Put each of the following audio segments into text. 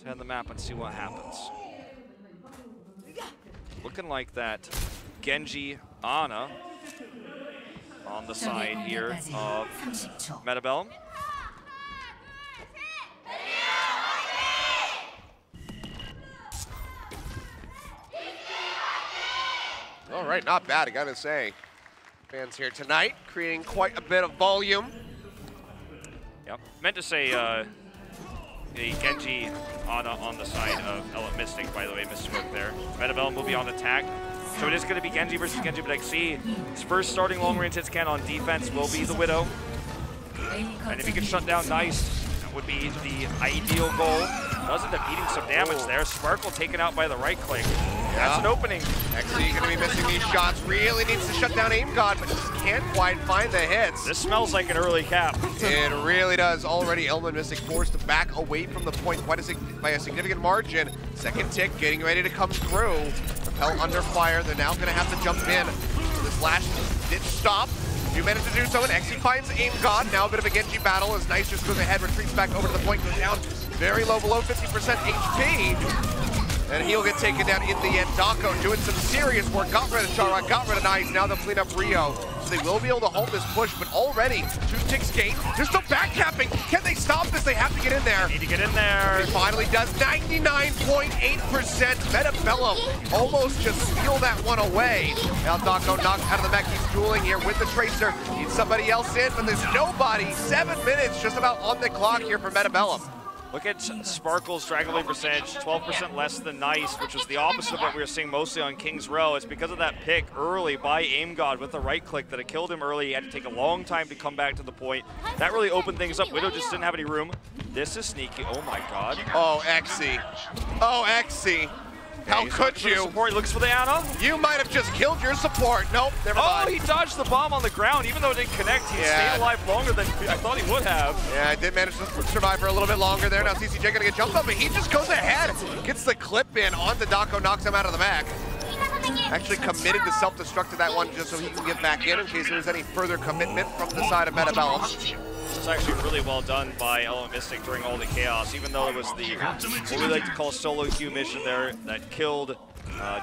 Scan the map and see what happens. Looking like that Genji Ana on the side here of Bellum. All right, not bad, I gotta say. Fans here tonight, creating quite a bit of volume. Yep, meant to say a Genji on the side of Element Mystic, by the way, misspoke there. Bellum will be on attack. So it is going to be Genji versus Genji, but XC, his first starting long-range hit scan on defense will be the Widow. And if he can shut down Nice, that would be the ideal goal. Does end up eating some damage there. Sparkle taken out by the right click. That's an opening. XC going to be missing these shots. Really needs to shut down Aim God, but just can't quite find the hits. This smells like an early cap. It really does. Already Element Mystic forced to back away from the point by a significant margin. Second tick getting ready to come through. Repel under fire. They're now going to have to jump in. This last did stop. You managed to do so, and XC finds Aim God. Now a bit of a Genji battle as Nice just goes ahead, retreats back over to the point, goes down very low, below 50% HP. And he'll get taken down in the end. Dako doing some serious work. Got rid of Chara, got rid of Nice. Now they'll clean up Rio. So they will be able to halt this push, but already 2 ticks gained. They're still backcapping. Can they stop this? They have to get in there. Need to get in there. He finally does. 99.8%. Bellum almost just steal that one away. Now Dako knocked out of the mech. He's dueling here with the Tracer. Needs somebody else in, but there's nobody. 7 minutes just about on the clock here for Bellum. Look at Sparkle's Dragon Blade percentage, 12% less than Nice, which was the opposite of what we were seeing mostly on King's Row. It's because of that pick early by Aim God with the right click that it killed him early. He had to take a long time to come back to the point. That really opened things up. Widow just didn't have any room. This is sneaky. Oh my god. Oh, XC. Oh, XC. How could you? Support. He looks for the Ana. You might have just killed your support. Nope, never mind. Oh, he dodged the bomb on the ground. Even though it didn't connect, he stayed alive longer than I thought he would have. Yeah, I did manage to survive for a little bit longer there. Now CCJ gonna get jumped up, but he just goes ahead. Gets the clip in on the Dako, knocks him out of the mech. Actually committed to self-destruct to that one just so he can get back in case there's any further commitment from the side of Bellum. It's actually really well done by Element Mystic during all the chaos, even though it was the, what we like to call solo queue mission there that killed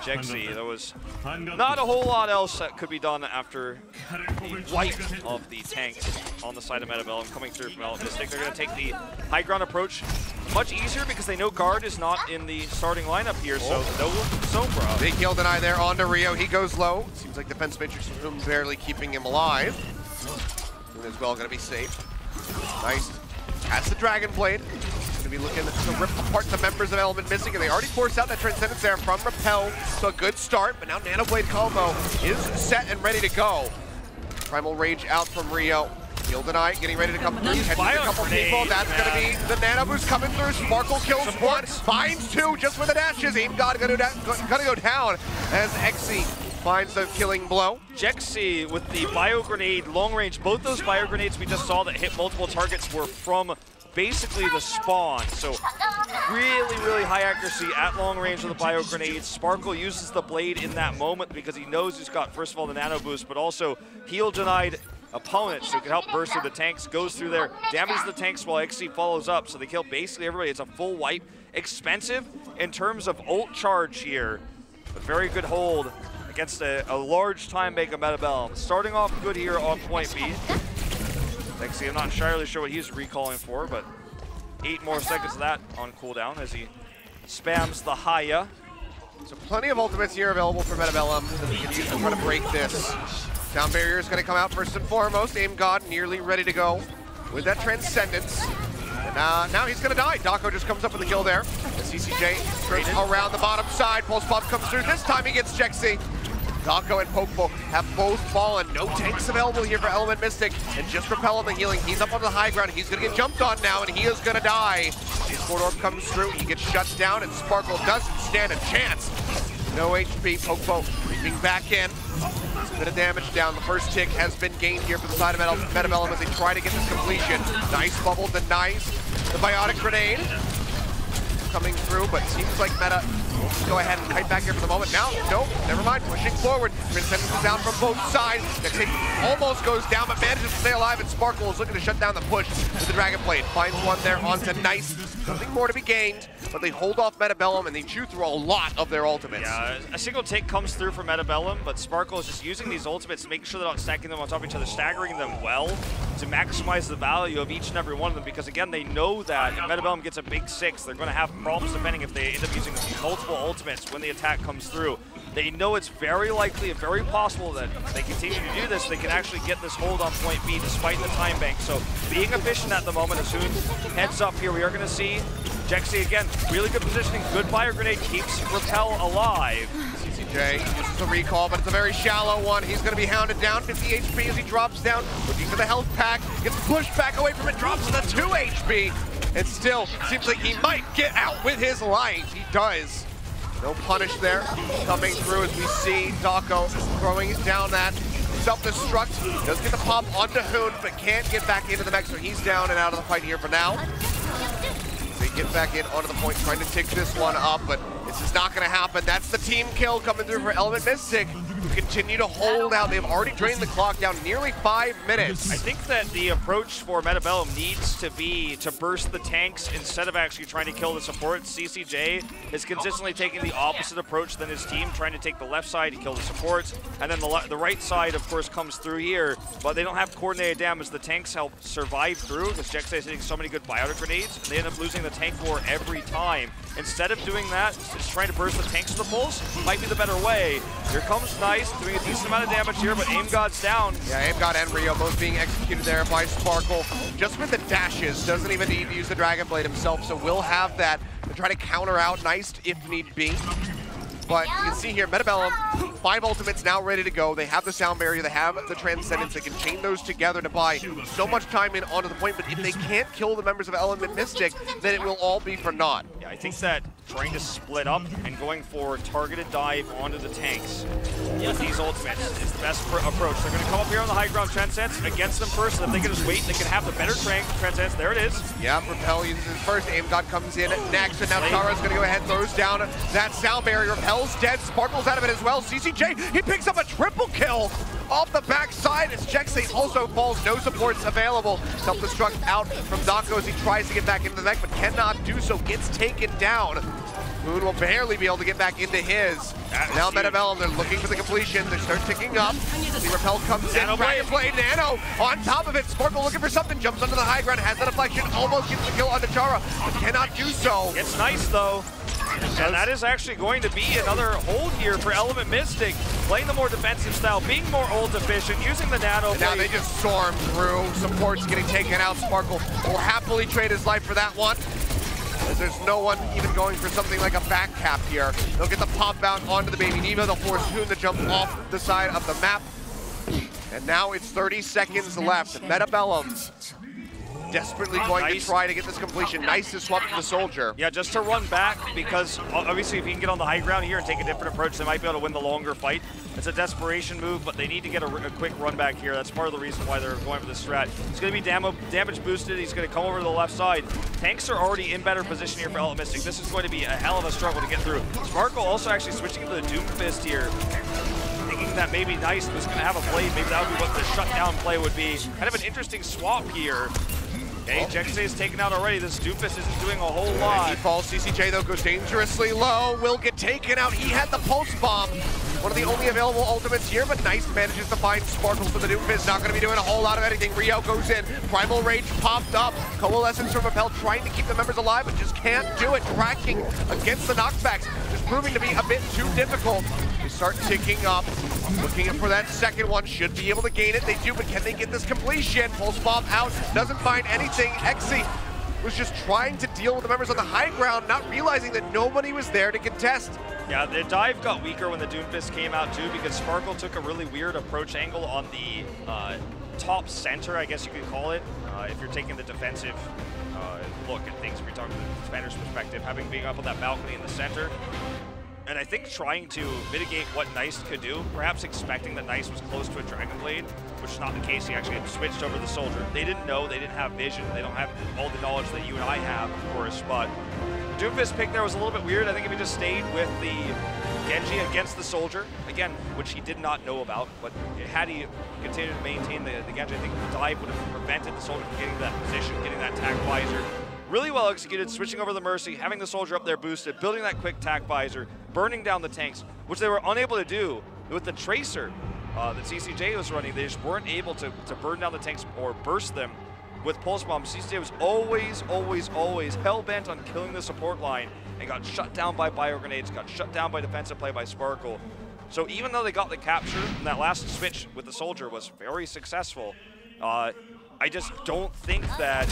Jexy. There was not a whole lot else that could be done after the wipe of the tanks on the side of Bellum coming through from Element Mystic. They're going to take the high ground approach much easier because they know guard is not in the starting lineup here, so no Sombra. Big heal deny there onto Rio. He goes low. Seems like defense matrix room barely keeping him alive. And as well going to be safe. Nice. Has the Dragon Blade. Going to be looking to rip apart the members of Element Mystic, and they already forced out that Transcendence there from Repel. So a good start, but now Nano Blade combo is set and ready to go. Primal Rage out from Rio. Heal deny, getting ready to come through. Catches a couple people. That's going to be the Nano Boost coming through. Sparkle kills one, finds 2 just with the dashes. Aim God gonna go down as XC finds the killing blow. Jexy with the bio grenade, long range. Both those bio grenades we just saw that hit multiple targets were from basically the spawn. So really high accuracy at long range with the bio grenades. Sparkle uses the blade in that moment because he knows he's got, first of all, the nano boost, but also heal denied opponents, so it can help burst through the tanks, goes through there, damages the tanks while XC follows up. So they kill basically everybody. It's a full wipe. Expensive in terms of ult charge here, but very good hold against a large time bank of Bellum. Starting off good here on point B. XC, I'm not entirely sure what he's recalling for, but 8 more seconds of that on cooldown as he spams the Haya. So plenty of ultimates here available for Bellum that he can use to try to break this. Down barrier is going to come out first and foremost. Aim God nearly ready to go with that Transcendence. And now he's going to die. Dako just comes up with a kill there. The CCJ turns around the bottom side. Pulse Pop comes through. This time he gets Jexy. Dako and Pokeball have both fallen. No tanks available here for Element Mystic. And just Repel on the healing. He's up on the high ground. He's going to get jumped on now, and he is going to die. Sword Orb comes through. He gets shut down, and Sparkle doesn't stand a chance. No HP. Pokeball creeping back in. A bit of damage down. The first tick has been gained here for the side of Bellum as they try to get this completion. Nice bubble denies the biotic grenade. Coming through, but seems like Meta will go ahead and kite back here for the moment. Now, nope, never mind, pushing forward. Transcendence is down from both sides. Next tick almost goes down, but manages to stay alive, and Sparkle is looking to shut down the push with the Dragon Blade. Finds one there onto Nice. Something more to be gained, but they hold off Bellum and they chew through a lot of their ultimates. Yeah, a single take comes through from Bellum, but Sparkle is just using these ultimates, making sure they're not stacking them on top of each other, staggering them well to maximize the value of each and every one of them, because again, they know that if Bellum gets a big 6, they're going to have problems depending if they end up using multiple ultimates when the attack comes through. They know it's very likely and very possible that if they continue to do this, they can actually get this hold on point B despite the time bank. So being efficient at the moment, as soon heads up here, we are going to see Jexy again, really good positioning, good fire grenade, keeps Repel alive. CCJ uses the recall, but it's a very shallow one. He's going to be hounded down, 50 HP as he drops down, looking for the health pack, gets pushed back away from it, drops to the 2 HP, and still seems like he might get out with his life. He does. No punish there, coming through as we see Dako throwing down that self-destruct. Does get the pop onto Hoon, but can't get back into the mech, so he's down and out of the fight here for now. They get back in onto the point, trying to tick this one up, but this is not going to happen. That's the team kill coming through for Element Mystic, who continue to hold out. They've already drained the clock down nearly 5 minutes. I think that the approach for Bellum needs to be to burst the tanks instead of actually trying to kill the support. CCJ is consistently taking the opposite approach than his team, trying to take the left side to kill the supports, and then the right side, of course, comes through here, but they don't have coordinated damage. The tanks help survive through, because Jexy is hitting so many good biotic grenades, and they end up losing the tank war every time. Instead of doing that, just trying to burst the tanks to the pulse might be the better way. Here comes Nice, doing a decent amount of damage here, but Aim God's down. Yeah, Aim God and Rio both being executed there by Sparkle. Just with the dashes, doesn't even need to use the Dragon Blade himself, so we'll have that to try to counter out Nice if need be. But you can see here, Bellum, 5 ultimates now ready to go. They have the sound barrier, they have the transcendence, they can chain those together to buy so much time in onto the point, but if they can't kill the members of Element Mystic, then it will all be for naught. Yeah, I think that trying to split up and going for targeted dive onto the tanks with these ultimates is the best approach. They're going to come up here on the high ground transcends against them first, so if they can just wait, they can have the better transcends. There it is. Yeah, Repel uses his first, Aim God comes in next, and now Tara's going to go ahead and throws down that sound barrier. Repel's dead, Sparkle's out of it as well. CCJ, he picks up a triple kill off the backside as Jexy also falls, no supports available. Self-destruct out from Dako as he tries to get back into the mech, but cannot do so, gets taken down. Moon will barely be able to get back into his. Now Bellum, they're looking for the completion. They start ticking up. The Repel comes in. Dragon Blade, Nano on top of it. Sparkle looking for something. Jumps onto the high ground. Has that deflection. Almost gets the kill onto Chara, but cannot do so. It's Nice though. And that is actually going to be another hold here for Element Mystic. Playing the more defensive style, being more ult efficient, using the nano. Now they just storm through. Support's getting taken out. Sparkle will happily trade his life for that one, as there's no one even going for something like a back cap here. They'll get the pop out onto the Baby Neva. They'll force Hoon to jump off the side of the map. And now it's 30 seconds left. Bellum desperately going to try to get this completion. Nice to swap to the soldier. Yeah, just to run back, because obviously if he can get on the high ground here and take a different approach, they might be able to win the longer fight. It's a desperation move, but they need to get a quick run back here. That's part of the reason why they're going for this strat. He's going to be damage boosted. He's going to come over to the left side. Tanks are already in better position here for Element Mystic. This is going to be a hell of a struggle to get through. Sparkle also actually switching to the Doomfist here, thinking that maybe Nice was going to have a blade. Maybe that would be what the shutdown play would be. Kind of an interesting swap here. Okay, Jexy is taken out already. This Doomfist isn't doing a whole lot. He falls. CCJ, though, goes dangerously low. Will get taken out. He had the Pulse Bomb. One of the only available ultimates here, but Nice manages to find Sparkle for the Doomfist. Not going to be doing a whole lot of anything. Rio goes in. Primal Rage popped up. Coalescence from Repel trying to keep the members alive, but just can't do it. Tracking against the knockbacks. Just proving to be a bit too difficult. They start ticking up. Looking for that second one. Should be able to gain it. They do, but can they get this completion? Pulse Bomb out. Doesn't find anything. Exy was just trying to deal with the members on the high ground, not realizing that nobody was there to contest. Yeah, the dive got weaker when the Doomfist came out too, because Sparkle took a really weird approach angle on the top center, I guess you could call it, if you're taking the defensive look at things, if you're talking from the defender's perspective, having being up on that balcony in the center. And I think trying to mitigate what Nice could do, perhaps expecting that Nice was close to a Dragon Blade, which is not the case. He actually had switched over the Soldier. They didn't know, they didn't have vision, they don't have all the knowledge that you and I have, of course, but Doomfist pick there was a little bit weird. I think if he just stayed with the Genji against the Soldier, again, which he did not know about, but had he continued to maintain the Genji, I think the dive would have prevented the Soldier from getting that position, getting that attack visor really well executed, switching over the Mercy, having the Soldier up there boosted, building that quick tack visor, burning down the tanks, which they were unable to do with the Tracer that CCJ was running. They just weren't able to burn down the tanks or burst them with Pulse Bomb. CCJ was always hell-bent on killing the support line and got shut down by Bio Grenades, got shut down by defensive play by Sparkle. So even though they got the capture, and that last switch with the Soldier was very successful, I just don't think that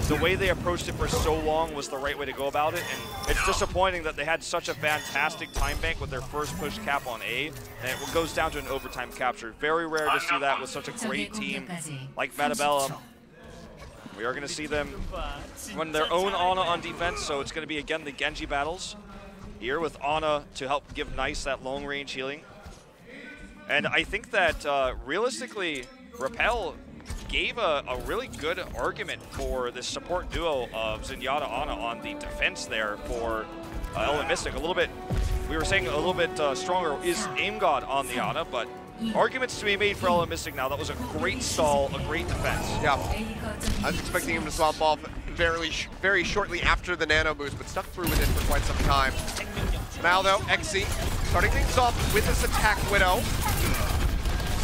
the way they approached it for so long was the right way to go about it, and it's disappointing that they had such a fantastic time bank with their first push cap on A, and it goes down to an overtime capture. Very rare to see that with such a great team like Bellum. We are going to see them run their own Ana on defense, so it's going to be, again, the Genji battles here with Ana to help give Nice that long-range healing. And I think that, realistically, Repel gave a really good argument for this support duo of Zenyatta Ana on the defense there for Element Mystic. A little bit, we were saying a little bit stronger is Aim God on the Ana, but arguments to be made for Element Mystic now. That was a great stall, a great defense. Yeah, I was expecting him to swap off very shortly after the nano boost, but stuck through with it for quite some time. Now though, XC starting things off with this attack Widow.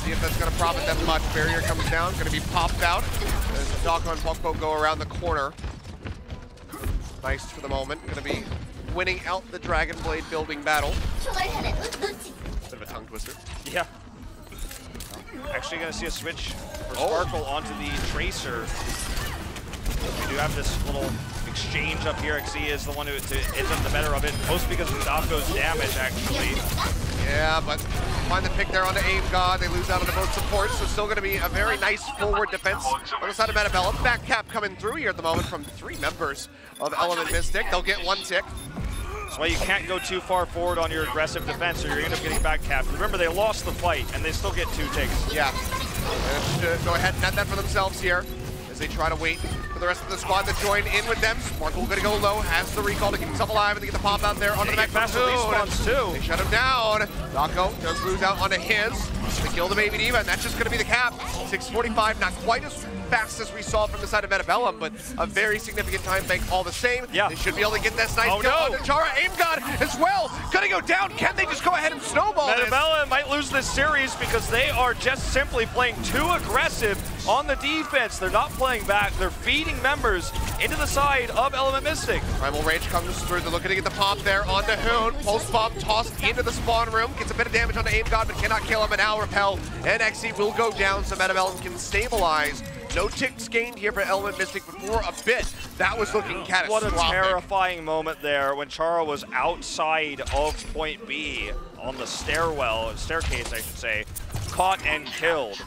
See if that's going to profit them much. Barrier comes down, going to be popped out as Dako and Pokpo go around the corner. Nice for the moment, going to be winning out the Dragon Blade building battle. Bit of a tongue twister. Yeah. Actually going to see a switch for Sparkle onto the Tracer. We do have this little exchange up here. XC is the one who ends up the better of it, mostly because of Dako's damage, actually. Yeah, but find the pick there onto Aim God. They lose out on both supports, so still going to be a very nice forward defense on the side of Bellum. Back cap coming through here at the moment from 3 members of Element Mystic. They'll get 1 tick. That's why you can't go too far forward on your aggressive defense or you're going to end up getting back capped. Remember, they lost the fight, and they still get 2 ticks. Yeah. And go ahead and net that for themselves here as they try to wait for the rest of the squad to join in with them. Sparkle going to go low, has the recall to keep himself alive, and they get the pop out there onto the back fast release spawns too. They shut him down. Dako does lose out onto his. They kill the Baby Diva, and that's just going to be the cap. 6:45, not quite as fast as we saw from the side of Bellum, but a very significant time bank all the same. Yeah. They should be able to get this nice kill onto Chara. Aim God as well. Gonna go down. Can they just go ahead and snowball this? Bellum might lose this series because they are just simply playing too aggressive on the defense. They're not playing back. They're feeding members into the side of Element Mystic. Primal Rage comes through. They're looking to get the pop there onto Hoon. Pulse Bomb tossed into the spawn room. Gets a bit of damage onto Aim God, but cannot kill him. And now Repel and XC will go down, so Bellum can stabilize. No ticks gained here for Element Mystic before a bit. That was looking catastrophic. What a terrifying moment there when Chara was outside of point B on the staircase, I should say, caught and killed.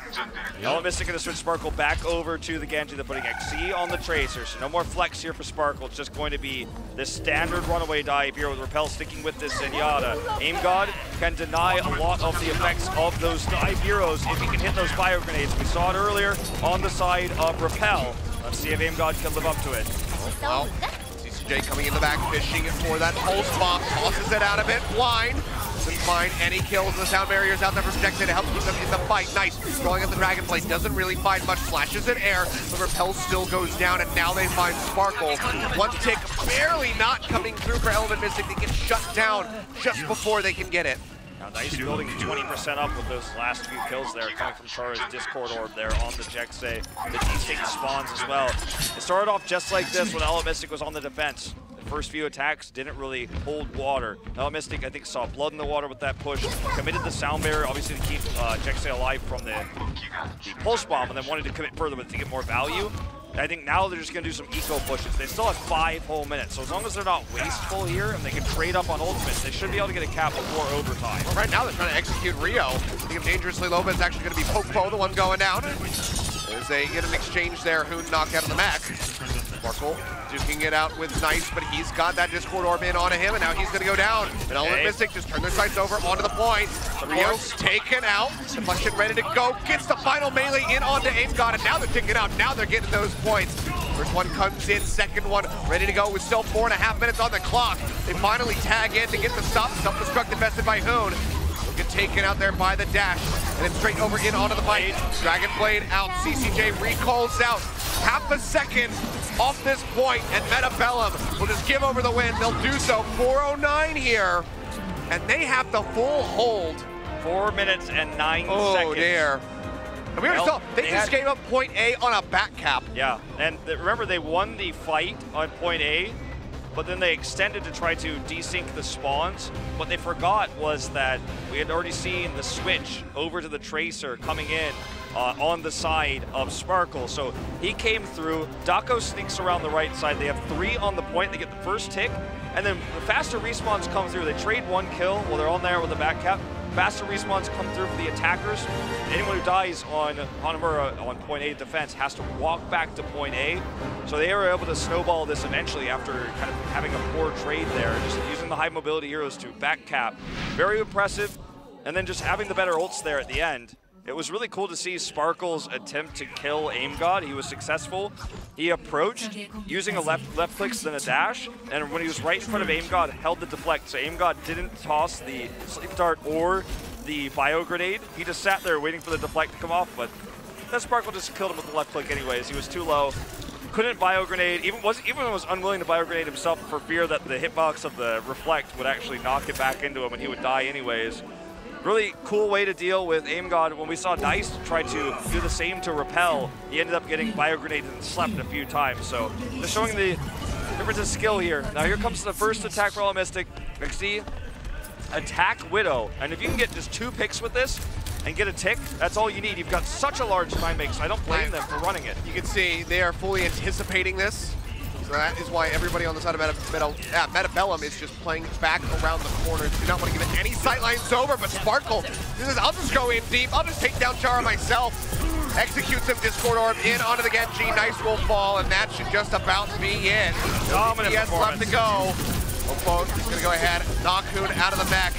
Element Mystic going to switch Sparkle back over to the Genji. They're putting XC on the Tracer, so no more flex here for Sparkle. It's just going to be this standard runaway dive here with Repel sticking with this Zenyatta. Aim God can deny a lot of the effects of those dive heroes if he can hit those bio grenades. We saw it earlier on the side of Repel. Let's see if Aim God can live up to it. Well, CCJ coming in the back, fishing for that pulse bomb, tosses it out of it, blind. Doesn't find any kills. The sound barriers out there for Projected to help keep them in the fight. Nice. Throwing up the Dragon Blade. Doesn't really find much. Flashes in air. The Repel still goes down, and now they find Sparkle. 1 tick barely not coming through for Element Mystic. They get shut down just before they can get it. Now Nice building 20% up with those last few kills there, coming from Chara's Discord Orb there on the Jexe. The D's taking spawns as well. It started off just like this when Element Mystic was on the defense. The first few attacks didn't really hold water. Element Mystic, I think, saw blood in the water with that push, committed the sound barrier, obviously to keep Jexe alive from the pulse bomb, and then wanted to commit further but to get more value. I think now they're just going to do some eco pushes. They still have 5 whole minutes, so as long as they're not wasteful here and they can trade up on ultimates, they should be able to get a cap before overtime. Well, right now they're trying to execute Rio. I think Dangerously Low is actually going to be Pokpo, the one going down. As they get an exchange there, Hoon knocked out of the Mac. Sparkle duking it out with Nice, but he's got that Discord Orb in onto him, and now he's going to go down. And Element Mystic just turn their sights over onto the point. Rio's taken out. Deflection ready to go. Gets the final melee in onto Aim God, and now they're taking out. Now they're getting those points. First one comes in, second one ready to go with still 4.5 minutes on the clock. They finally tag in to get the stop. Self-destruct invested by Hoon. They'll get taken out there by the dash, and then straight over in onto the fight. Dragon Blade out, CCJ recalls out. Half a second off this point, and Bellum will just give over the win. They'll do so. 4:09 here, and they have the full hold. 4 minutes and 9 seconds. Oh, dear. And we already saw, they just gave up point A on a back cap. Yeah, and remember, they won the fight on point A, but then they extended to try to desync the spawns. What they forgot was that we had already seen the switch over to the Tracer coming in on the side of Sparkle. So he came through, Dako sneaks around the right side. They have 3 on the point, they get the first tick, and then the faster respawns come through. They trade 1 kill while they're on there with the back cap. Faster respawns come through for the attackers. Anyone who dies on Hanamura on point A defense has to walk back to point A. So they were able to snowball this eventually after kind of having a poor trade there, just using the high mobility heroes to back cap. Very impressive. And then just having the better ults there at the end. It was really cool to see Sparkle's attempt to kill Aim God. He was successful. He approached using a left clicks then a dash, and when he was right in front of Aim God, held the deflect. So Aim God didn't toss the sleep dart or the bio grenade. He just sat there waiting for the deflect to come off, but then Sparkle just killed him with the left click anyways. He was too low. Couldn't bio grenade, even was unwilling to bio grenade himself for fear that the hitbox of the reflect would actually knock it back into him and he would die anyways. Really cool way to deal with Aim God. When we saw Dice try to do the same to Repel, he ended up getting bio grenaded and slept a few times. So just showing the difference of skill here. Now here comes the first attack for All Mystic. XD, attack Widow. And if you can get just 2 picks with this and get a tick, that's all you need. You've got such a large time bank, so I don't blame them for running it. You can see they are fully anticipating this. So that is why everybody on the side of Bellum is just playing back around the corners. Do not want to give it any sightlines over, but Sparkle, this is, I'll just go in deep. I'll just take down Chara myself. Executes him, Discord Orb in onto the Genji. Nice will fall, and that should just about be it. Dominant he has left to go. Oppo is going to go ahead, knock Hoon out of the mech.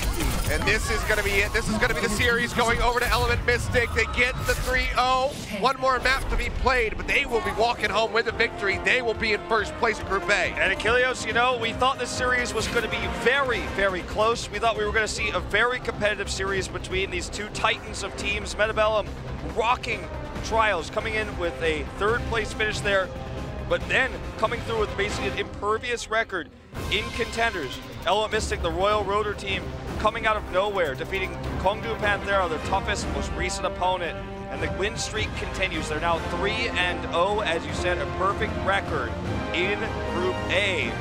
And this is going to be it. This is going to be the series going over to Element Mystic. They get the 3-0. One more map to be played, but they will be walking home with a victory. They will be in first place in Group A. And Achilios, you know, we thought this series was going to be very, very close. We thought we were going to see a very competitive series between these 2 titans of teams. Bellum rocking Trials, coming in with a 3rd place finish there, but then coming through with basically an impervious record in Contenders. Element Mystic, the Royal Rotor team, coming out of nowhere, defeating Kongdu Panthera, their toughest, most recent opponent. And the win streak continues. They're now 3-0, as you said, a perfect record in Group A.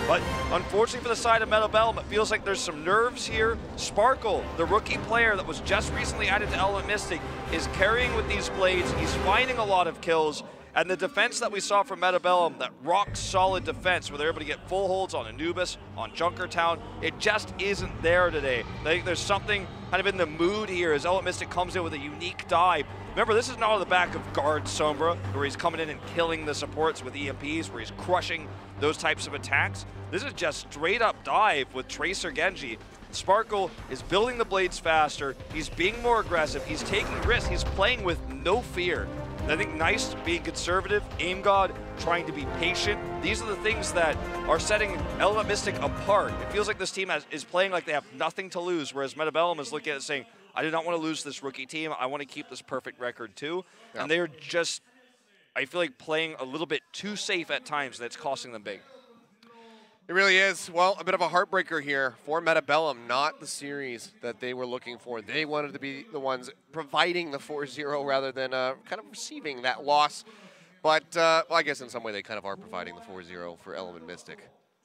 But unfortunately for the side of Bellum, it feels like there's some nerves here. Sparkle, the rookie player that was just recently added to Element Mystic, is carrying with these blades. He's finding a lot of kills. And the defense that we saw from Bellum, that rock-solid defense where they're able to get full holds on Anubis, on Junkertown, it just isn't there today. I think there's something kind of in the mood here as Element Mystic comes in with a unique dive. Remember, this is not on the back of Guard Sombra, where he's coming in and killing the supports with EMPs, where he's crushing those types of attacks. This is just straight-up dive with Tracer Genji. Sparkle is building the blades faster, he's being more aggressive, he's taking risks, he's playing with no fear. I think Nice being conservative, Aim God trying to be patient. These are the things that are setting Element Mystic apart. It feels like this team is playing like they have nothing to lose, whereas Bellum is looking at it saying, I do not want to lose this rookie team. I want to keep this perfect record too. Yeah. And they're just, I feel like, playing a little bit too safe at times. That's costing them big. It really is. Well, a bit of a heartbreaker here for Bellum, not the series that they were looking for. They wanted to be the ones providing the 4-0 rather than kind of receiving that loss. But, well, I guess in some way they kind of are providing the 4-0 for Element Mystic.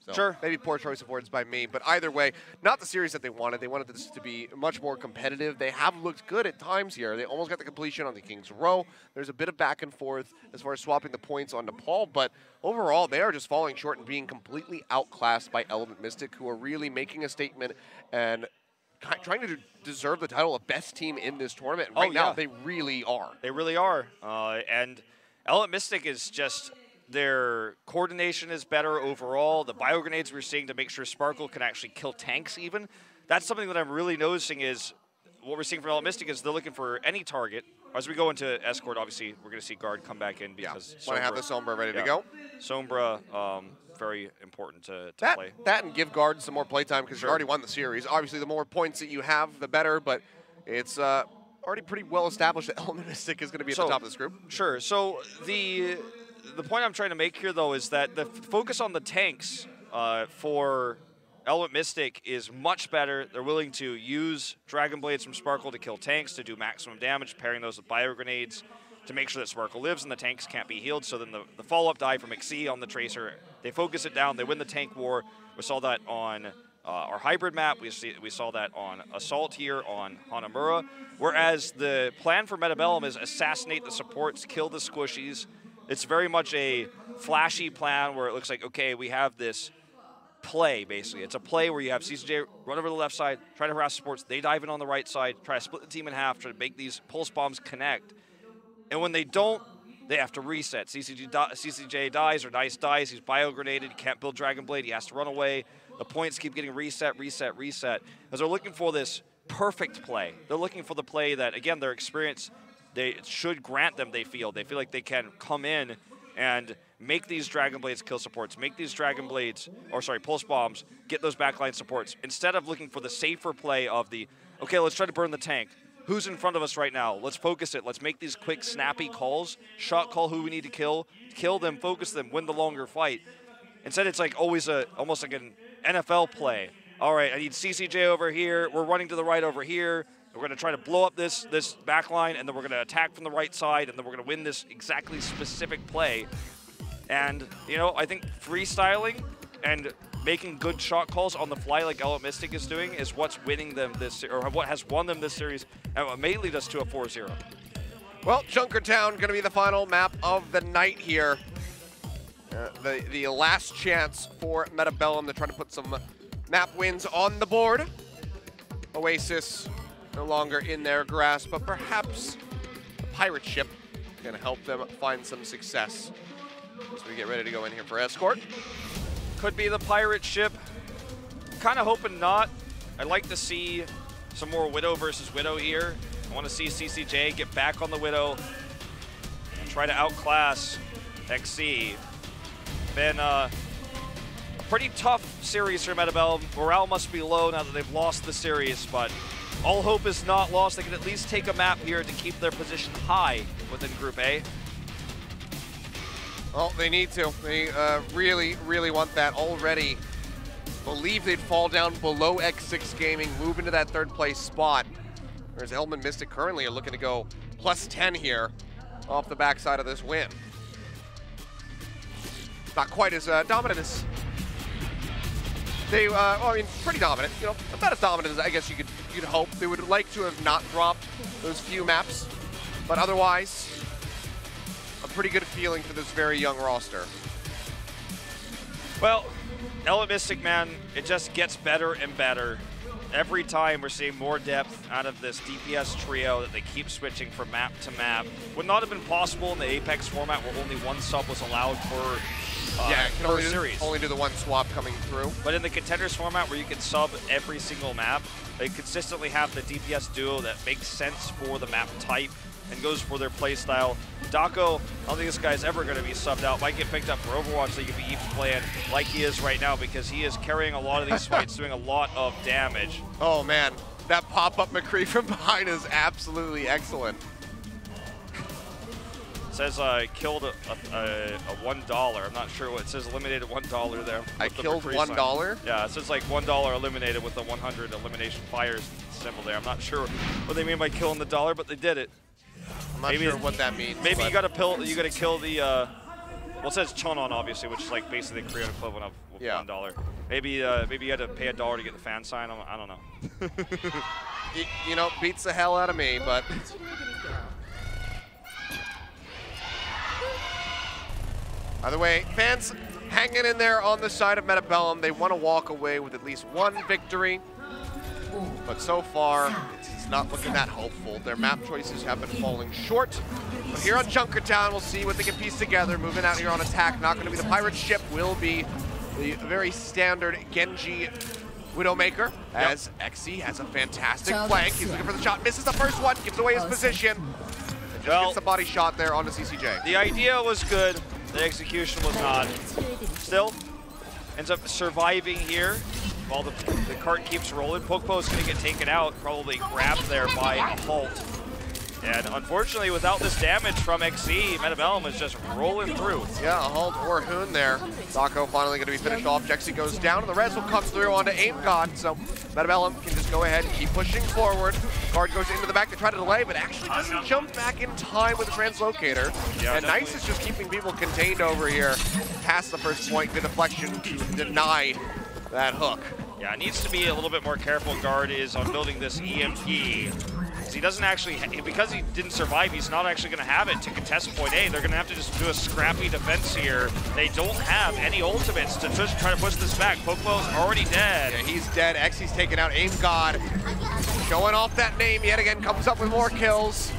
So sure. Maybe poor choice of words by me, but either way, not the series that they wanted. They wanted this to be much more competitive. They have looked good at times here. They almost got the completion on the King's Row. There's a bit of back and forth as far as swapping the points on Nepal, but overall, they are just falling short and being completely outclassed by Element Mystic, who are really making a statement and trying to deserve the title of best team in this tournament. And right now, they really are. They really are. And Element Mystic is just... Their coordination is better overall. The bio grenades we're seeing to make sure Sparkle can actually kill tanks even. That's something that I'm really noticing is what we're seeing from Element Mystic is they're looking for any target. As we go into Escort, obviously, we're going to see Guard come back in because want to have the Sombra ready to go. Sombra, very important to play. That and give Guard some more playtime because you already won the series. Obviously, the more points that you have, the better, but it's already pretty well established that Element Mystic is going to be at the top of this group. Sure. So the point I'm trying to make here, though, is that the focus on the tanks for Element Mystic is much better. They're willing to use Dragon Blades from Sparkle to kill tanks, to do maximum damage, pairing those with Bio Grenades to make sure that Sparkle lives and the tanks can't be healed. So then the follow-up die from Xe on the Tracer, they focus it down, they win the tank war. We saw that on our hybrid map. We saw that on Assault here on Hanamura. Whereas the plan for Meta Bellum is assassinate the supports, kill the squishies. It's very much a flashy plan where it looks like, okay, we have this play, basically. It's a play where you have CCJ run over the left side, try to harass supports, they dive in on the right side, try to split the team in half, try to make these pulse bombs connect. And when they don't, they have to reset. CCJ dies, or Dice dies, he's bio-grenaded, he can't build Dragon Blade, he has to run away. The points keep getting reset, reset, reset. As they're looking for this perfect play. They're looking for the play that, again, their experience, they should grant them, they feel. They feel like they can come in and make these Dragon Blades kill supports, make these Dragon Blades, or sorry, Pulse Bombs, get those backline supports. Instead of looking for the safer play of the, okay, let's try to burn the tank. Who's in front of us right now? Let's focus it. Let's make these quick, snappy calls. Shot call who we need to kill them, focus them, win the longer fight. Instead, it's like always almost like an NFL play. All right, I need CCJ over here. We're running to the right over here. We're going to try to blow up this back line, and then we're going to attack from the right side, and then we're going to win this exactly specific play. And, you know, I think freestyling and making good shot calls on the fly like Element Mystic is doing is what's winning them this, or what has won them this series, and what may lead us to a 4-0. Well, Junkertown going to be the final map of the night here. The last chance for Meta Bellum to try to put some map wins on the board. Oasis no longer in their grasp, but perhaps the pirate ship can help them find some success as we get ready to go in here for escort. Could be the pirate ship. Kind of hoping not. I'd like to see some more Widow versus Widow here. I want to see CCJ get back on the Widow and try to outclass Xe. Been a pretty tough series for Meta Bellum. Morale must be low now that they've lost the series, but all hope is not lost. They can at least take a map here to keep their position high within Group A. Well, they need to. They really, really want that already. Believe they'd fall down below X6 Gaming, move into that third place spot. Whereas Element Mystic currently are looking to go +10 here off the backside of this win. Not quite as dominant as they, well, I mean, pretty dominant. You know, about as dominant as I guess you'd hope. They would like to have not dropped those few maps, but otherwise, a pretty good feeling for this very young roster. Well, Element Mystic, man, it just gets better and better. Every time we're seeing more depth out of this DPS trio that they keep switching from map to map. Would not have been possible in the Apex format where only one sub was allowed per series. Only do the one swap coming through. But in the Contenders format where you can sub every single map, they consistently have the DPS duo that makes sense for the map type and goes for their play style. Dako, I don't think this guy's ever going to be subbed out. Might get picked up for Overwatch, so he could be even playing like he is right now because he is carrying a lot of these fights, doing a lot of damage. Oh man, that pop-up McCree from behind is absolutely excellent. It says I killed a $1. I'm not sure what it says. Eliminated $1 there. I killed $1? Yeah, it says like $1 eliminated with the 100 elimination fires symbol there. I'm not sure what they mean by killing the dollar, but they did it. I'm not sure what that means. Maybe you gotta kill the well, it says Chonon obviously, which is like basically the Korean equivalent of $1. Maybe you had to pay $1 to get the fan sign. I don't know. you know, beats the hell out of me, but either way, fans hanging in there on the side of Meta Bellum. They want to walk away with at least one victory, but so far it's not looking that hopeful. Their map choices have been falling short. But here on Junkertown, we'll see what they can piece together. Moving out here on attack, not going to be the pirate ship, will be the very standard Genji Widowmaker, as Xe has a fantastic flank. He's looking for the shot, misses the first one, gives away his position, and just gets the body shot there onto CCJ. The idea was good, the execution was not. Still, ends up surviving here while the cart keeps rolling. Pokepo is going to get taken out, probably grabbed there by a halt. And unfortunately, without this damage from XC, Bellum is just rolling through. Yeah, a halt or Hoon there. Dako finally going to be finished off. Jexy goes down, and the res will come through onto Aim God. So Bellum can just go ahead and keep pushing forward. Guard goes into the back to try to delay, but actually doesn't jump back in time with the translocator. Yeah, and Nice is just keeping people contained over here past the first point. Good deflection to deny that hook. Yeah, needs to be a little bit more careful. Guard is on building this EMP. He doesn't actually, because he didn't survive, he's not actually going to have it to contest point A. They're going to have to just do a scrappy defense here. They don't have any ultimates to try to push this back. Pokemo's already dead. Yeah, he's dead. Xy's taken out. Aim God showing off that name yet again, comes up with more kills.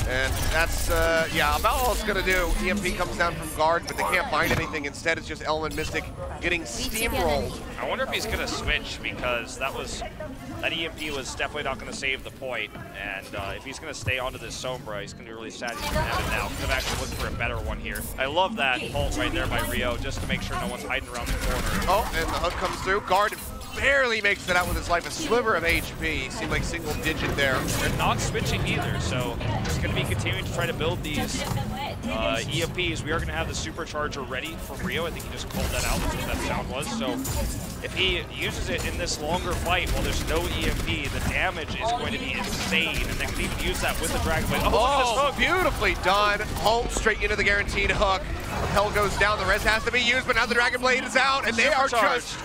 And that's, yeah, about all it's going to do. EMP comes down from Guard, but they can't find anything. Instead, it's just Element Mystic getting steamrolled. I wonder if he's going to switch, because that EMP was definitely not going to save the point. And if he's going to stay onto this Sombra, he's going to be really sad he doesn't have it now. Could have actually looked for a better one here. I love that halt right there by Rio, just to make sure no one's hiding around the corner. Oh, and the hook comes through. Guard barely makes it out with his life. A sliver of HP. Seemed like single digit there. They're not switching either, so it's going to be continuing to try to build these EMPs. We are going to have the supercharger ready for Rio. I think he just called that out. That's what that sound was. So if he uses it in this longer fight while there's no EMP, the damage is going to be insane. And they can even use that with the Dragon Blade. Oh, beautifully done. Home straight into the guaranteed hook. Hell goes down. The res has to be used, but now the Dragon Blade is out, and they are just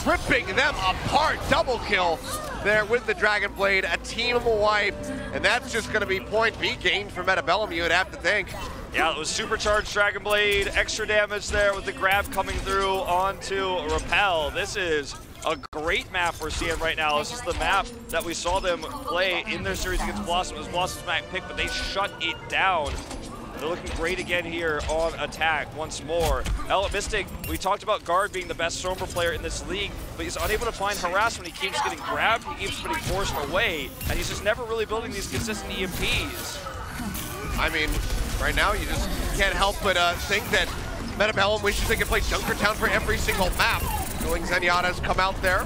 ripping them apart. Double kill there with the Dragon Blade, a team wipe, and that's just going to be point B gained for Bellum, you would have to think. Yeah, it was supercharged Dragon Blade, extra damage there with the grab coming through onto Repel. This is a great map we're seeing right now. This is the map that we saw them play in their series against Blossom. It was Blossom's map pick, but they shut it down. They're looking great again here on attack once more. Element Mystic, we talked about Guard being the best Sombra player in this league, but he's unable to find harassment. He keeps getting grabbed, he keeps getting forced away, and he's just never really building these consistent EMPs. I mean, right now you just can't help but think that Bellum wishes they could play Junkertown for every single map. Going Zenyatta's come out there.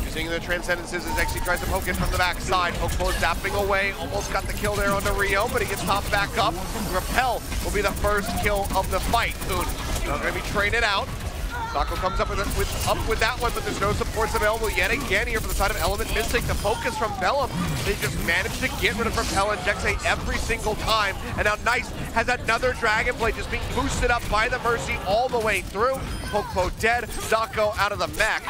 Using the Transcendences as Xy tries to poke it from the backside. Pokeball is zapping away. Almost got the kill there onto Rio, but he gets popped back up. Repel will be the first kill of the fight. Hoon not going to be traded out. Dako comes up with that one, but there's no supports available yet again here for the side of Element Mystic. The focus from Bellum, they just managed to get rid of Repel and Jexay every single time. And now Nice has another Dragon Blade just being boosted up by the Mercy all the way through. Pokepo dead, Dako out of the mech.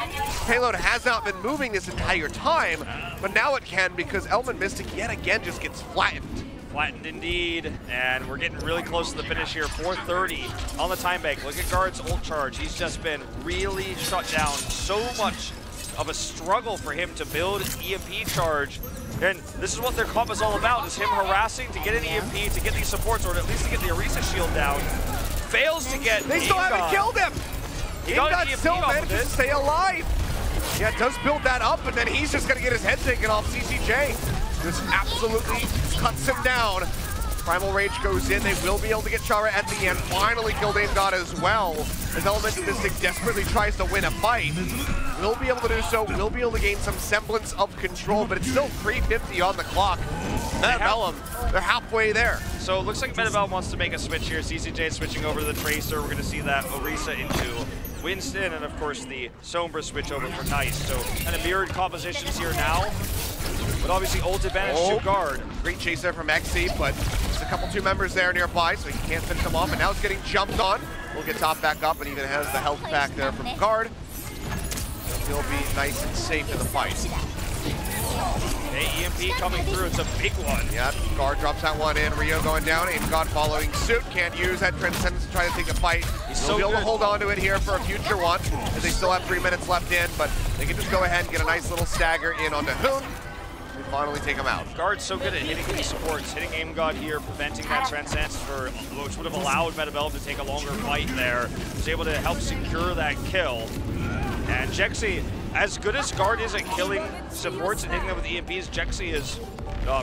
Payload has not been moving this entire time, but now it can because Element Mystic yet again just gets flattened. Flattened indeed, and we're getting really close to the finish here. 4:30 on the time bank. Look at Guard's ult charge. He's just been really shut down. So much of a struggle for him to build an EMP charge. And this is what their comp is all about, is him harassing to get an EMP, to get these supports, or at least to get the Orisa shield down. Fails to get They still haven't killed him! He got still managed to stay alive! Yeah, does build that up, and then he's just gonna get his head taken off. CCJ just absolutely cuts him down. Primal Rage goes in. They will be able to get Chara at the end. Finally killed Aim God as well. As Element Mystic desperately tries to win a fight. Will be able to do so. Will be able to gain some semblance of control, but it's still 3:50 on the clock. Bellum, they're halfway there. So it looks like Bellum wants to make a switch here. CCJ switching over to the Tracer. We're going to see that Orisa into Winston, and of course the Sombra switch over for Nice. So kind of mirrored compositions here now. But obviously ult advantage to Guard. Great chase there from Xy, but there's a couple 2 members there nearby, so he can't finish them off, and now it's getting jumped on. Will get top back up, and even has the health pack there from Guard. He'll be nice and safe in the fight. Okay, EMP coming through, it's a big one. Yeah, Guard drops that one in. Rio going down, Aim God following suit. Can't use that Transcendence to try to take the fight. He'll be able to hold on to it here for a future one, as they still have 3 minutes left in, but they can just go ahead and get a nice little stagger in onto Hoon. Finally take him out. Guard's so good at hitting these supports, hitting Aim God here, preventing that Transcendence, which would have allowed Bellum to take a longer fight there. Was able to help secure that kill. And Jexy, as good as Guard is at killing supports and hitting them with EMPs, Jexy is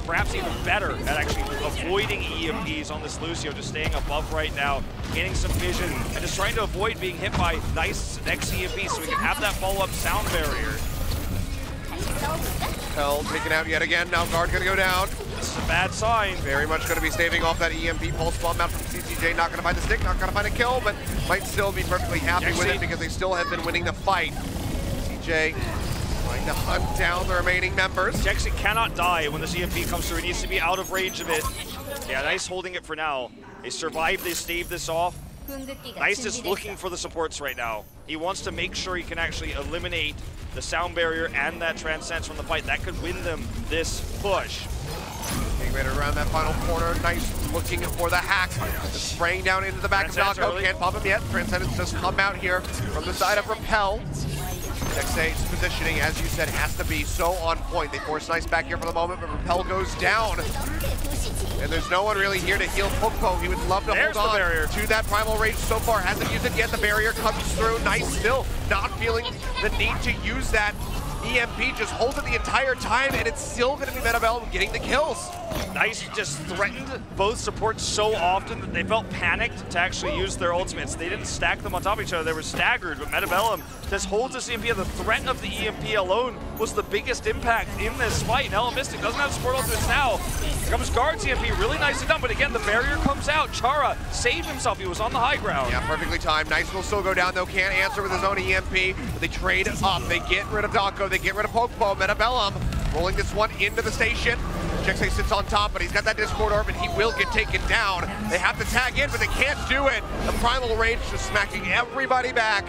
perhaps even better at actually avoiding EMPs on this Lucio, just staying above right now, gaining some vision, and just trying to avoid being hit by Nice next EMP so we can have that follow-up sound barrier. Hell taken out yet again. Now Guard gonna go down. This is a bad sign. Very much going to be staving off that EMP pulse bomb out from CCJ. Not going to find the stick, not going to find a kill, but might still be perfectly happy with it because they still have been winning the fight. CCJ trying to hunt down the remaining members. Jexy cannot die when this EMP comes through. He needs to be out of range of it. Yeah, Nice holding it for now. They survived, they staved this off. Nice is looking for the supports right now. He wants to make sure he can actually eliminate the sound barrier and that transcends from the fight. That could win them this push. Getting ready around that final corner. Nice looking for the hack. Just spraying down into the back of Naco. Can't pop him yet. Transcendence just come out here from the side of Repel. Jexay's positioning, as you said, has to be so on point. They force Nice back here for the moment, but Repel goes down. And there's no one really here to heal Pokpo. He would love to hold on to that Primal Rage so far. Hasn't used it yet. The barrier comes through. Nice still not feeling the need to use that. EMP just holds it the entire time, and it's still going to be Bellum getting the kills. Nice just threatened both supports so often that they felt panicked to actually use their ultimates. They didn't stack them on top of each other. They were staggered, but Bellum just holds this EMP. The threat of the EMP alone was the biggest impact in this fight. Now Mystic doesn't have support ultimates now. Here comes Guard's EMP, really nicely done, but again, the barrier comes out. Chara saved himself. He was on the high ground. Yeah, perfectly timed. Nice will still go down, though. Can't answer with his own EMP, but they trade up. They get rid of Dako. They get rid of Pokpo. Bellum rolling this one into the station. Jexay sits on top, but he's got that Discord orb, and he will get taken down. They have to tag in, but they can't do it. The Primal Rage just smacking everybody back.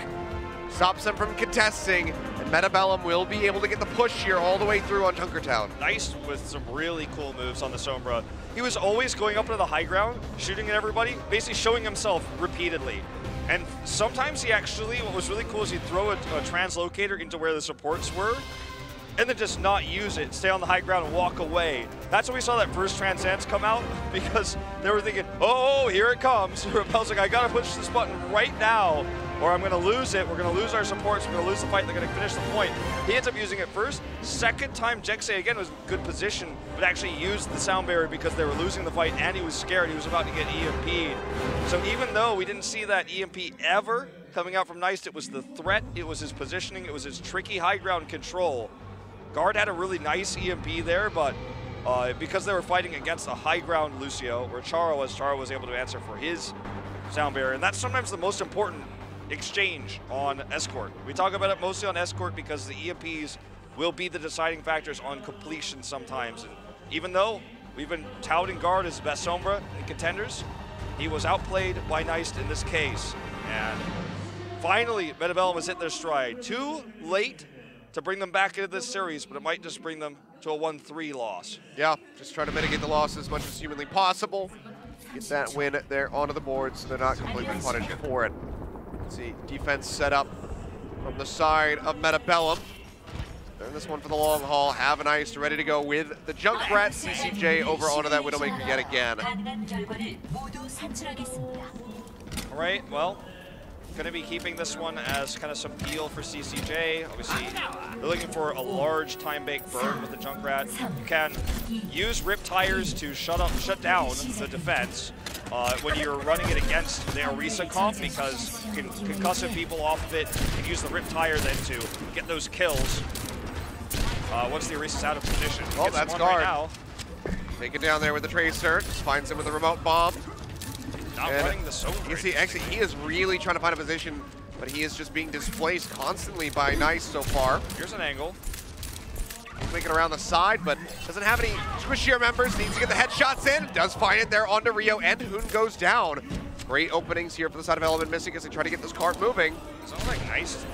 Stops them from contesting, and Bellum will be able to get the push here all the way through on Junkertown. Nice with some really cool moves on the Sombra. He was always going up to the high ground, shooting at everybody, basically showing himself repeatedly. And sometimes he actually, what was really cool is he'd throw a translocator into where the supports were, and then just not use it, stay on the high ground and walk away. That's when we saw that first Transcends come out, because they were thinking, oh, here it comes. Repel's like, I gotta push this button right now, or I'm gonna lose it. We're gonna lose our supports, we're gonna lose the fight, they're gonna finish the point. He ends up using it first. Second time, Jexay again was in good position, but actually used the sound barrier because they were losing the fight and he was scared. He was about to get EMP'd. So even though we didn't see that EMP ever coming out from Nice, it was the threat, it was his positioning, it was his tricky high ground control. Guard had a really nice EMP there, but because they were fighting against a high ground Lucio, where Chara was able to answer for his sound barrier, and that's sometimes the most important exchange on Escort. We talk about it mostly on Escort because the EMPs will be the deciding factors on completion sometimes. And even though we've been touting Guard as the best Sombra in Contenders, he was outplayed by Nice in this case. And finally, Bellum has hit their stride. Too late to bring them back into this series, but it might just bring them to a 1-3 loss. Yeah, just try to mitigate the loss as much as humanly possible. Get that win there onto the board so they're not completely punished for it. Let's see, defense set up from the side of Bellum. They're in this one for the long haul. Have a Nice ready to go with the Junkrat. CCJ over onto that Widowmaker yet again. All right, well, going to be keeping this one as kind of some peel for CCJ. Obviously, they're looking for a large time-baked burn with the Junkrat. You can use Rip Tires to shut down the defense when you're running it against the Orisa comp, because you can concussive people off of it and use the Rip Tire then to get those kills once the Orisa's out of position. Well, that's Guard. Right now. Take it down there with the Tracer. Just finds him with a remote bomb. Not running the Sombra. You see, actually, he is really trying to find a position, but he is just being displaced constantly by Nice so far. Here's an angle. He's making around the side, but doesn't have any squishier members. Needs to get the headshots in. Does find it there onto Rio, and Hoon goes down. Great openings here for the side of Element Missing as they try to get this cart moving. Sounds like Nice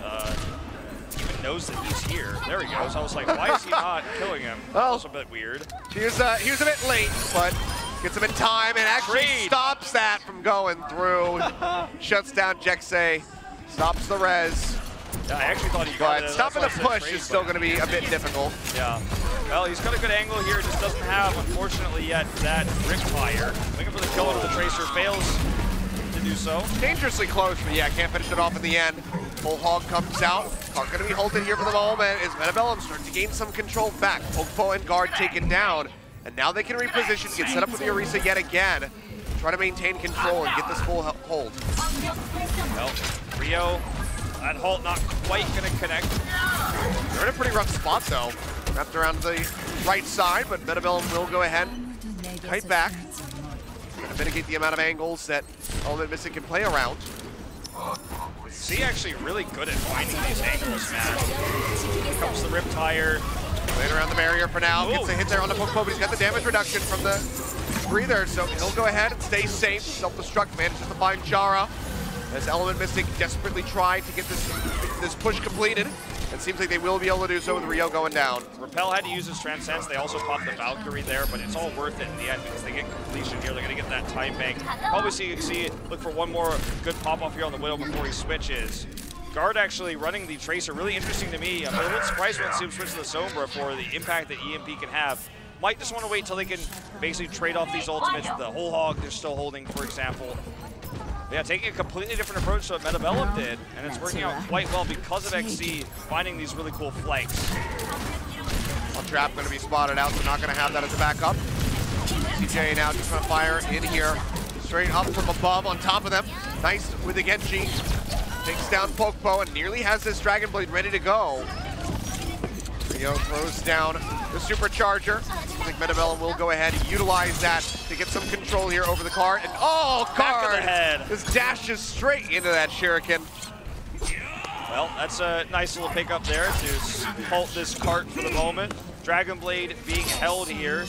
even knows that he's here. There he goes. I was like, why is he not killing him? That was a bit weird. He was a bit late, but gets him in time and actually stops that from going through. Shuts down Jexay, stops the res. Yeah, I actually thought he got it. But stopping the push is still going to be a bit difficult. Yeah. Well, he's got a good angle here, just doesn't have, unfortunately, yet that Rip Fire. Looking for the kill into the Tracer, fails to do so. Dangerously close, but yeah, can't finish it off in the end. Full Hog comes out. Cart going to be halted here for the moment as Bellum starting to gain some control back. Pokpo and Guard taken down. And now they can reposition, get set up with the Orisa yet again. Try to maintain control and get this full hold. Well, Rio, that halt not quite going to connect. They're in a pretty rough spot though. Wrapped around to the right side, but Bellum will go ahead, kite back. Gonna mitigate the amount of angles that Element Mystic can play around. Z actually really good at finding these angles, man. Here comes the Riptire. Playing around the barrier for now. Ooh. Gets a hit there on the Pokemon, but he's got the damage reduction from the breather, so he'll go ahead and stay safe. Self-destruct manages to find Jara as Element Mystic desperately try to get this push completed. It seems like they will be able to do so with Rio going down. Repel had to use his Transcends. They also popped the Valkyrie there, but it's all worth it in the end because they get completion here. They're going to get that time bank. Probably see look for one more good pop-off here on the Widow before he switches. Guard actually running the Tracer, really interesting to me. I'm a little surprised when Sim switched to the Sombra for the impact that EMP can have. Might just want to wait till they can basically trade off these ultimates. The whole hog they're still holding, for example. Yeah, taking a completely different approach to what Bellum did, and it's working out quite well because of XC finding these really cool flanks. Well, trap going to be spotted out, so not going to have that as a backup. CJ now just going to fire in here, straight up from above on top of them. Nice with the Genji. Takes down Pokpo and nearly has this Dragon Blade ready to go. Rio throws down the Supercharger. I think Bellum will go ahead and utilize that to get some control here over the card. And oh, card just dashes straight into that Shuriken. Well, that's a nice little pickup there to halt this cart for the moment. Dragon Blade being held here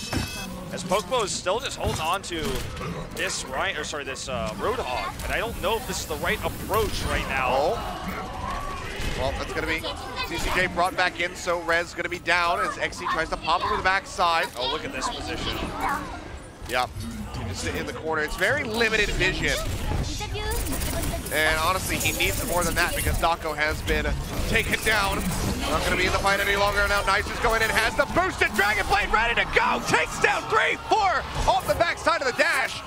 as Pokemon is still just holding on to this Roadhog, and I don't know if this is the right approach right now. Oh. Well, that's going to be CCJ brought back in, so Rez going to be down as XC tries to pop over the backside. Oh, look at this position. Yep, just in the corner. It's very limited vision. And honestly, he needs more than that because Dako has been taken down. Not going to be in the fight any longer. Now Nice is going in, has the boosted Dragon Blade ready to go. Takes down 3-4 off the backside of the dash.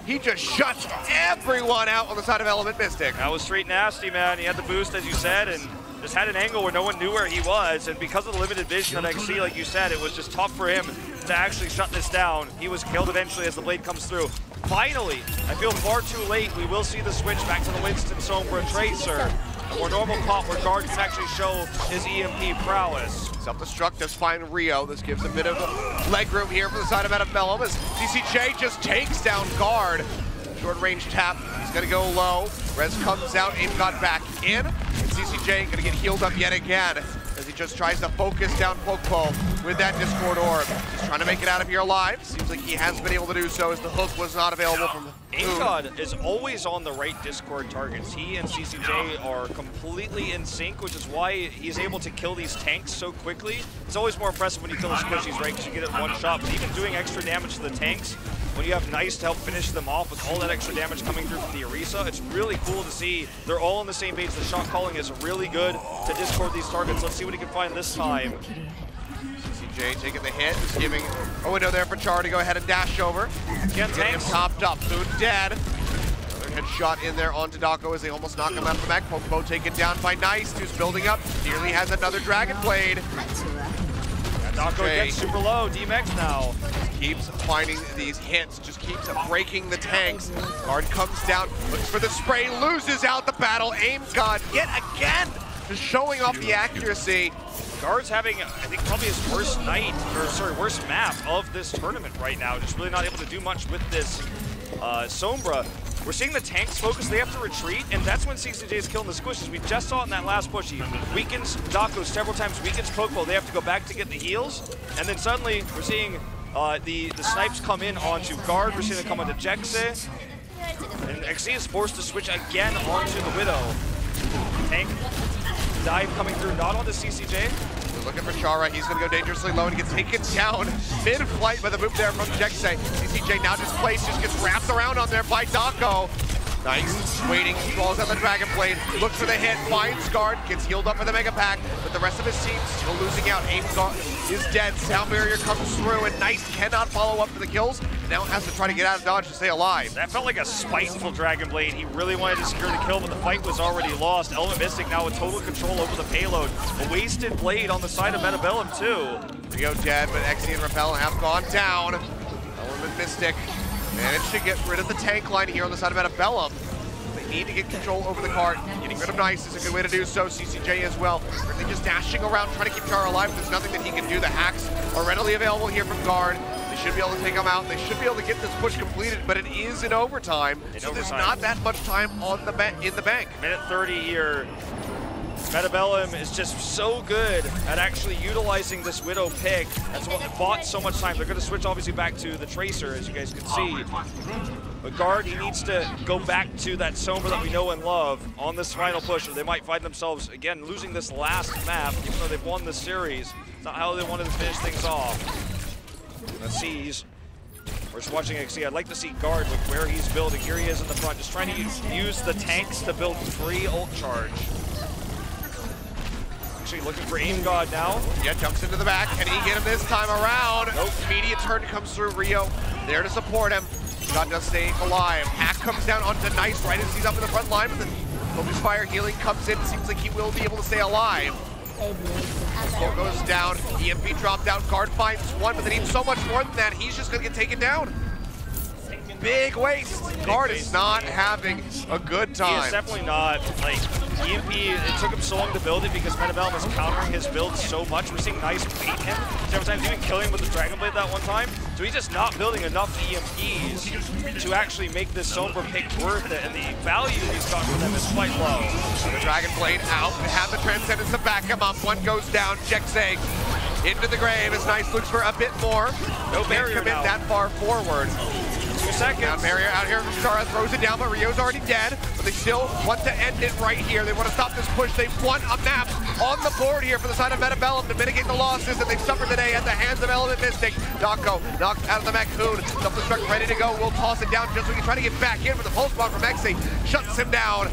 He just shuts everyone out on the side of Element Mystic. That was straight nasty, man. He had the boost, as you said, and just had an angle where no one knew where he was. And because of the limited vision of XC, like you said, it was just tough for him to actually shut this down. He was killed eventually as the blade comes through. Finally, I feel far too late. We will see the switch back to the Winston Sombra Tracer. A more normal comp where Guard can actually show his EMP prowess. Self-destruct does find Rio. This gives a bit of leg room here for the side of Bellum as CCJ just takes down Guard. Short range tap, he's gonna go low. Rez comes out, aim got back in. And CCJ gonna get healed up yet again as he just tries to focus down Pokpo with that Discord Orb. He's trying to make it out of here alive. Seems like he has been able to do so as the hook was not available from the AimGod is always on the right Discord targets. He and CCJ are completely in sync, which is why he's able to kill these tanks so quickly. It's always more impressive when you kill the squishies, right? Because you get it in one shot. But even doing extra damage to the tanks, when you have Nice to help finish them off with all that extra damage coming through from the Orisa, it's really cool to see. They're all on the same page. The shot calling is really good to Discord these targets. Let's see what he can find this time. CCJ taking the hit, just giving a window there for Char to go ahead and dash over. Getting him topped up. Boone dead. Another headshot in there onto Dako as they almost knock him out of the mech. Pokemon taken down by Nice, who's building up. Nearly has another Dragon Blade. Dako gets super low. D-Mex now. Keeps finding these hits, just keeps breaking the tanks. Guard comes down, looks for the spray, loses out the battle. Aim God yet again, just showing off the accuracy. Guard's having, I think, probably his worst worst map of this tournament right now. Just really not able to do much with this Sombra. We're seeing the tanks focus, they have to retreat, and that's when CCJ is killing the squishes. We just saw it in that last push. He weakens Dako several times, weakens Pokeball. They have to go back to get the heals, and then suddenly we're seeing the snipes come in onto Guard. We're seeing them come onto Jexe, and XC is forced to switch again onto the Widow. Tank dive coming through, not onto CCJ. We're looking for Chara. He's going to go dangerously low and get taken down mid-flight by the move there from Jexe. CCJ now displaced, just gets wrapped around on there by Dako. Nice, waiting, draws out the Dragon Blade, looks for the hit, finds Guard, gets healed up for the Mega Pack, but the rest of his team still losing out. Aim Guard is dead, Sound Barrier comes through, and Nice cannot follow up for the kills. Now has to try to get out of dodge to stay alive. That felt like a spiteful Dragon Blade. He really wanted to secure the kill, but the fight was already lost. Element Mystic now with total control over the payload. A wasted blade on the side of Bellum too. Rio dead, but XC and Repel have gone down. Element Mystic managed to get rid of the tank line here on the side of Bellum. They need to get control over the cart. Getting rid of Nice is a good way to do so. CCJ as well. Really just dashing around, trying to keep Char alive. There's nothing that he can do. The hacks are readily available here from Guard. They should be able to take them out. They should be able to get this push completed, but it is in overtime, so there's not that much time on the in the bank. Minute 30 here. Bellum is just so good at actually utilizing this Widow pick. That's what bought so much time. They're going to switch obviously back to the Tracer, as you guys can see. But Guard, he needs to go back to that Sombra that we know and love on this final push, or they might find themselves, again, losing this last map, even though they've won the series. It's not how they wanted to finish things off. Let's see, we're just watching XC. I'd like to see Guard with where he's building. Here he is in the front, just trying to use the tanks to build free ult charge. Actually looking for Aim God now. Yeah, jumps into the back. Can he get him this time around? Nope. Immediate turn comes through. Rio there to support him. God just staying alive. Hack comes down onto Nice right as he's up in the front line, but then Focus Fire healing comes in. Seems like he will be able to stay alive. Score goes down. EMP dropped out. Guard finds one, but they need so much more than that. He's just going to get taken down. Big waste. Guard is not having a good time. He is definitely not. Like, EMP, it took him so long to build it because Bellum is countering his build so much. We're seeing Nice bait him several times, even killing him with the Dragon Blade that one time. So he's just not building enough EMPs to actually make this Sombra pick worth it, and the value he's got from them is quite low. So the Dragon Blade out, they have the Transcendence to back him up. One goes down, Jexeg into the grave as Nice looks for a bit more. No barrier commit now. that far forward. 2 seconds. Down barrier out here from Shara, throws it down, but Rio's already dead. But they still want to end it right here. They want to stop this push. They want a map on the board here for the side of Bellum to mitigate the losses that they've suffered today at the hands of Element Mystic. Dako knocked out of the Macoon. Self-destruct ready to go. Will toss it down just so he can try to get back in, but the pulse bomb from Exe shuts him down.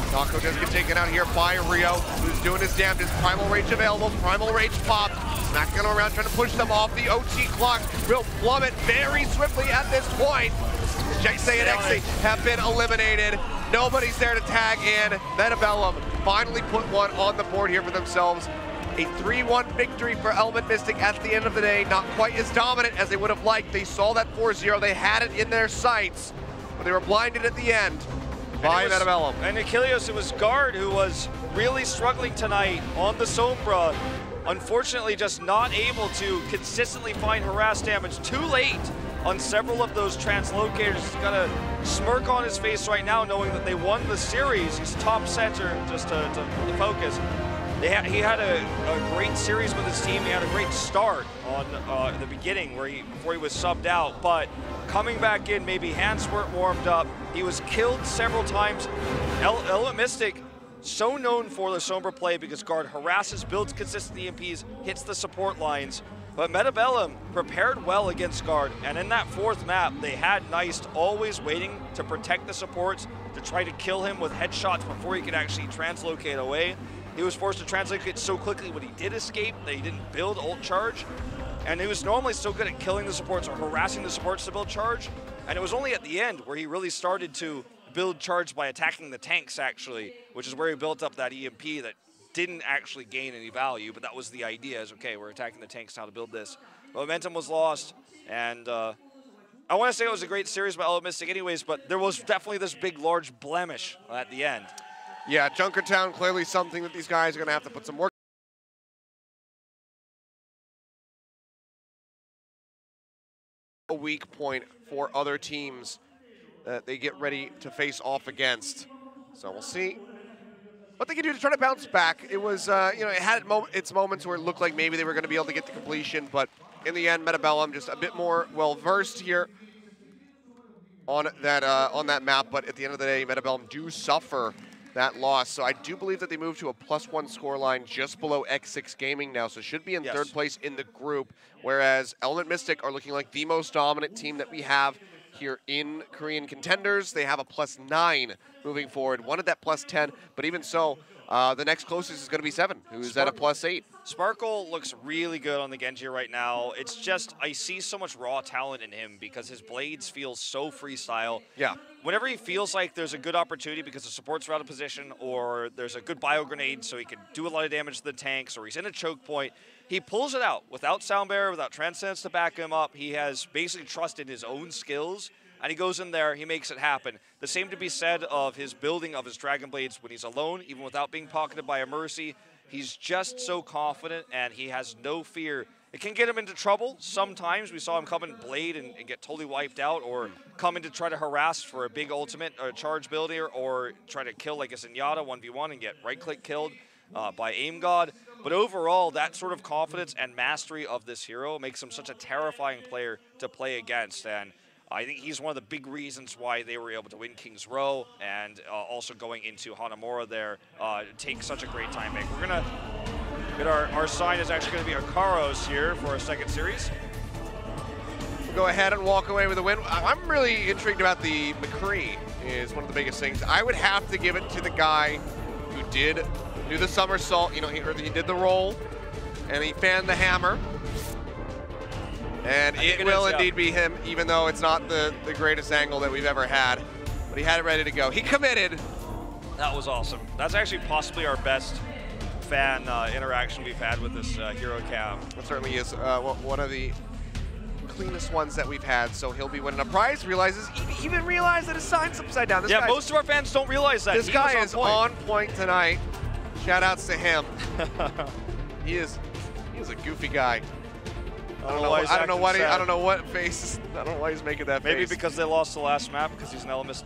Dako does get taken out here by Rio, who's doing his damnedest. Primal Rage available. Primal Rage popped. Smack going around trying to push them off the OT clock. Will plummet very swiftly at this point. Jexay and Exe have been eliminated. Nobody's there to tag in. Bellum finally put one on the board here for themselves. A 3-1 victory for Element Mystic at the end of the day. Not quite as dominant as they would have liked. They saw that 4-0. They had it in their sights, but they were blinded at the end by Bellum. And Achilios, it was Guard who was really struggling tonight on the Sombra. Unfortunately, just not able to consistently find harass damage. Too late on several of those translocators. He's got a smirk on his face right now, knowing that they won the series. He's top center, just to focus. He had a great series with his team. He had a great start on the beginning before he was subbed out, but coming back in, maybe hands weren't warmed up. He was killed several times. Element Mystic, so known for the Sombra play because Guard harasses, builds consistent EMPs, hits the support lines. But Bellum prepared well against Guard, and in that 4th map, they had Nice always waiting to protect the supports, to try to kill him with headshots before he could actually translocate away. He was forced to translocate so quickly when he did escape that he didn't build ult charge. And he was normally so good at killing the supports or harassing the supports to build charge. And it was only at the end where he really started to build charge by attacking the tanks, actually, which is where he built up that EMP that didn't actually gain any value, but that was the idea, is okay, we're attacking the tanks now to build this. Momentum was lost, and I want to say it was a great series by Element Mystic anyways, but there was definitely this big, large blemish at the end. Yeah, Junkertown, clearly something that these guys are going to have to put some work. A weak point for other teams that they get ready to face off against. So we'll see what they can do to try to bounce back. It was, you know, it had its moments where it looked like maybe they were going to be able to get to completion, but in the end, Bellum just a bit more well-versed here on that map. But at the end of the day, Bellum do suffer that loss. So I do believe that they moved to a +1 scoreline just below X6 Gaming now, so should be in 3rd place in the group, whereas Element Mystic are looking like the most dominant team that we have here in Korean Contenders. They have a +9 moving forward, one at that +10, but even so, the next closest is going to be 7, who's at a +8. Sparkle looks really good on the Genji right now. It's just, I see so much raw talent in him because his blades feel so freestyle. Yeah. Whenever he feels like there's a good opportunity because the support's out of position or there's a good bio grenade so he can do a lot of damage to the tanks or he's in a choke point, he pulls it out without sound barrier, without transcendence to back him up. He has basically trusted his own skills, and he goes in there, he makes it happen. The same to be said of his building of his Dragon Blades when he's alone, even without being pocketed by a Mercy. He's just so confident, and he has no fear. It can get him into trouble sometimes. We saw him come in Blade and get totally wiped out, or come in to try to harass for a big ultimate or charge builder, or try to kill like a Zenyatta 1v1 and get right-click killed by Aim God. But overall, that sort of confidence and mastery of this hero makes him such a terrifying player to play against. And I think he's one of the big reasons why they were able to win King's Row, and also going into Hanamura there, take such a great time make. We're going to get our sign is actually going to be Achilios here for our second series. We'll go ahead and walk away with a win. I'm really intrigued about the McCree is one of the biggest things. I would have to give it to the guy who did do the somersault. You know, he did the roll, and he fanned the hammer. And it will indeed be him, even though it's not the greatest angle that we've ever had. But he had it ready to go. He committed. That was awesome. That's actually possibly our best fan interaction we've had with this hero cam. It certainly is one of the cleanest ones that we've had. So he'll be winning a prize. Realizes, he even realized that his sign's upside down. Yeah, most of our fans don't realize that. This guy is on point tonight. Shout outs to him. He is a goofy guy. I don't know what face. I don't know why he's making that face. Maybe because they lost the last map because he's an Elemist